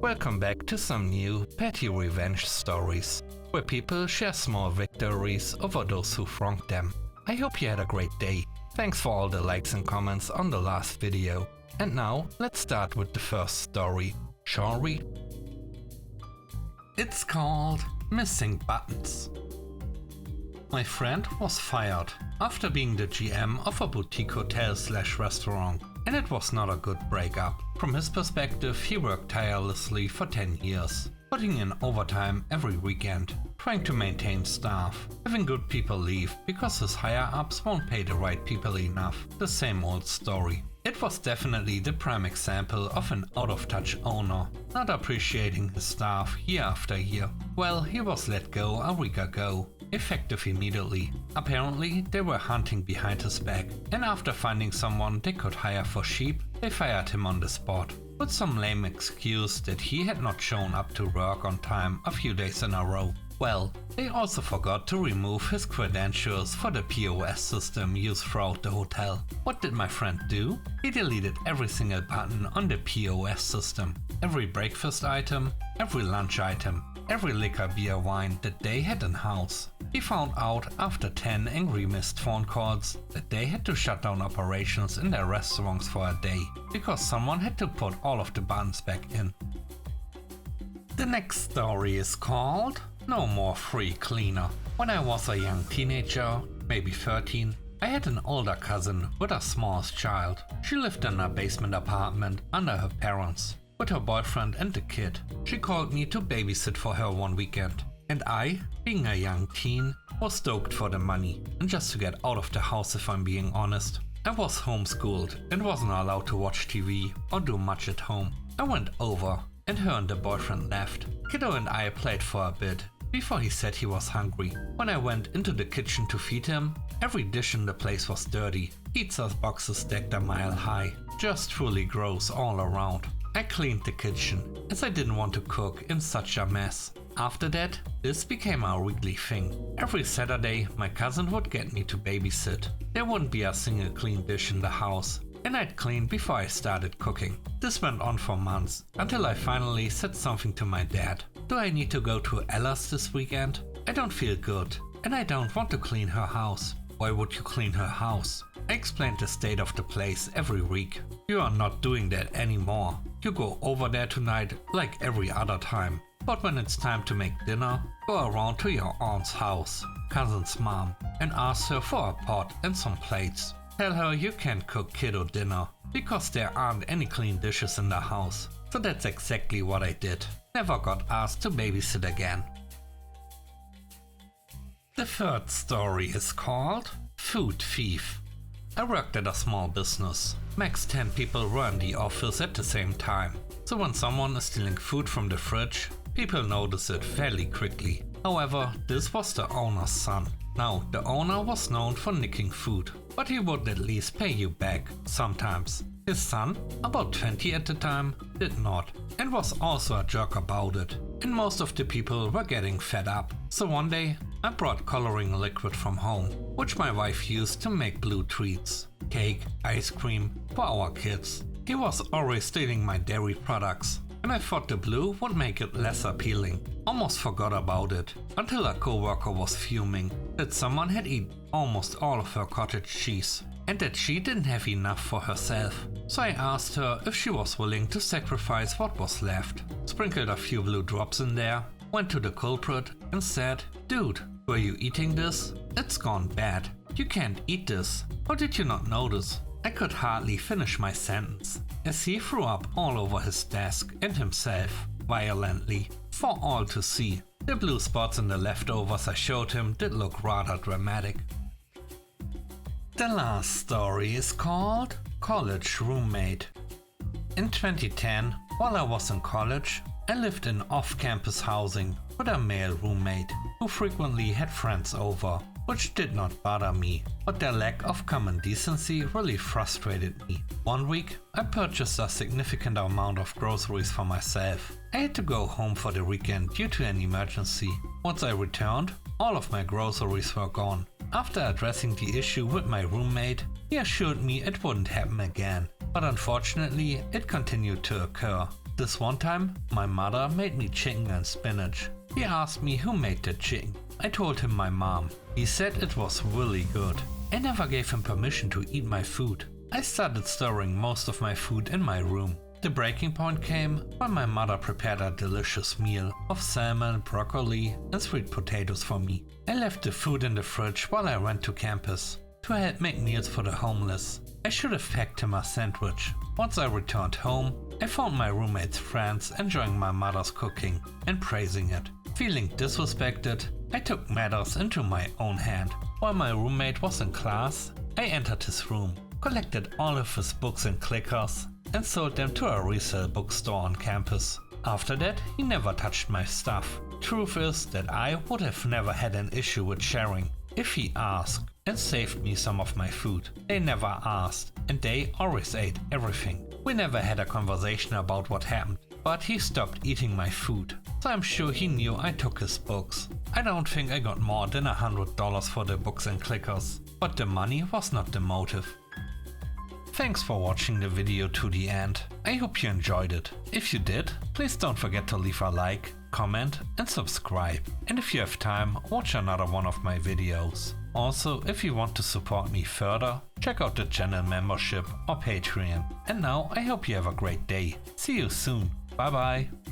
Welcome back to some new PettyRevenge stories, where people share small victories over those who wronged them. I hope you had a great day. Thanks for all the likes and comments on the last video. And now, let's start with the first story, shall we? It's called Missing Buttons. My friend was fired after being the GM of a boutique hotel/restaurant, and it was not a good breakup. From his perspective, he worked tirelessly for 10 years, putting in overtime every weekend, trying to maintain staff, having good people leave because his higher-ups won't pay the right people enough. The same old story. It was definitely the prime example of an out-of-touch owner, not appreciating his staff year after year. Well, he was let go a week ago, effective immediately. Apparently, they were hunting behind his back, and after finding someone they could hire for cheap, they fired him on the spot, with some lame excuse that he had not shown up to work on time a few days in a row. Well, they also forgot to remove his credentials for the POS system used throughout the hotel. What did my friend do? He deleted every single button on the POS system, every breakfast item, every lunch item, every liquor, beer, wine that they had in-house. He found out after 10 angry missed phone calls that they had to shut down operations in their restaurants for a day because someone had to put all of the buttons back in. The next story is called No More Free Cleaner. When I was a young teenager, maybe 13, I had an older cousin with a small child. She lived in a basement apartment under her parents, with her boyfriend and the kid. She called me to babysit for her one weekend, and I, being a young teen, was stoked for the money and just to get out of the house, if I'm being honest. I was homeschooled and wasn't allowed to watch TV or do much at home. I went over and her and the boyfriend left. Kiddo and I played for a bit before he said he was hungry. When I went into the kitchen to feed him, every dish in the place was dirty, pizza boxes stacked a mile high, just truly gross all around. I cleaned the kitchen, as I didn't want to cook in such a mess. After that, this became our weekly thing. Every Saturday, my cousin would get me to babysit. There wouldn't be a single clean dish in the house, and I'd clean before I started cooking. This went on for months, until I finally said something to my dad. Do I need to go to Ella's this weekend? I don't feel good, and I don't want to clean her house. Why would you clean her house? I explained the state of the place every week. You are not doing that anymore. You go over there tonight like every other time. But when it's time to make dinner, go around to your aunt's house, cousin's mom, and ask her for a pot and some plates. Tell her you can't cook kiddo dinner, because there aren't any clean dishes in the house. So that's exactly what I did. Never got asked to babysit again. The third story is called Food Thief. I worked at a small business. Max 10 people were in the office at the same time. So when someone is stealing food from the fridge, people notice it fairly quickly. However, this was the owner's son. Now, the owner was known for nicking food, but he would at least pay you back, sometimes. His son, about 20 at the time, did not, and was also a jerk about it. And most of the people were getting fed up. So one day, I brought coloring liquid from home, which my wife used to make blue treats, cake, ice cream for our kids. He was always stealing my dairy products, and I thought the blue would make it less appealing. Almost forgot about it, until a coworker was fuming that someone had eaten almost all of her cottage cheese, and that she didn't have enough for herself. So I asked her if she was willing to sacrifice what was left, sprinkled a few blue drops in there, went to the culprit and said, "Dude, were you eating this? It's gone bad. You can't eat this. Or did you not notice?" I could hardly finish my sentence, as he threw up all over his desk and himself, violently, for all to see. The blue spots in the leftovers I showed him did look rather dramatic. The last story is called College Roommate. In 2010, while I was in college, I lived in off-campus housing with a male roommate who frequently had friends over, which did not bother me, but their lack of common decency really frustrated me. One week, I purchased a significant amount of groceries for myself. I had to go home for the weekend due to an emergency. Once I returned, all of my groceries were gone. After addressing the issue with my roommate, he assured me it wouldn't happen again, but unfortunately, it continued to occur. This one time, my mother made me chicken and spinach. He asked me who made the chicken. I told him my mom. He said it was really good. I never gave him permission to eat my food. I started storing most of my food in my room. The breaking point came when my mother prepared a delicious meal of salmon, broccoli and sweet potatoes for me. I left the food in the fridge while I went to campus to help make meals for the homeless. I should have packed him a sandwich. Once I returned home, I found my roommate's friends enjoying my mother's cooking and praising it. Feeling disrespected, I took matters into my own hand. While my roommate was in class, I entered his room, collected all of his books and clickers, and sold them to a resale bookstore on campus. After that, he never touched my stuff. Truth is that I would have never had an issue with sharing if he asked and saved me some of my food. They never asked, and they always ate everything. We never had a conversation about what happened, but he stopped eating my food, so I'm sure he knew I took his books. I don't think I got more than $100 for the books and clickers, but the money was not the motive. Thanks for watching the video to the end. I hope you enjoyed it. If you did, please don't forget to leave a like, comment and subscribe. And if you have time, watch another one of my videos. Also, if you want to support me further, check out the channel membership or Patreon. And now I hope you have a great day. See you soon. Bye bye.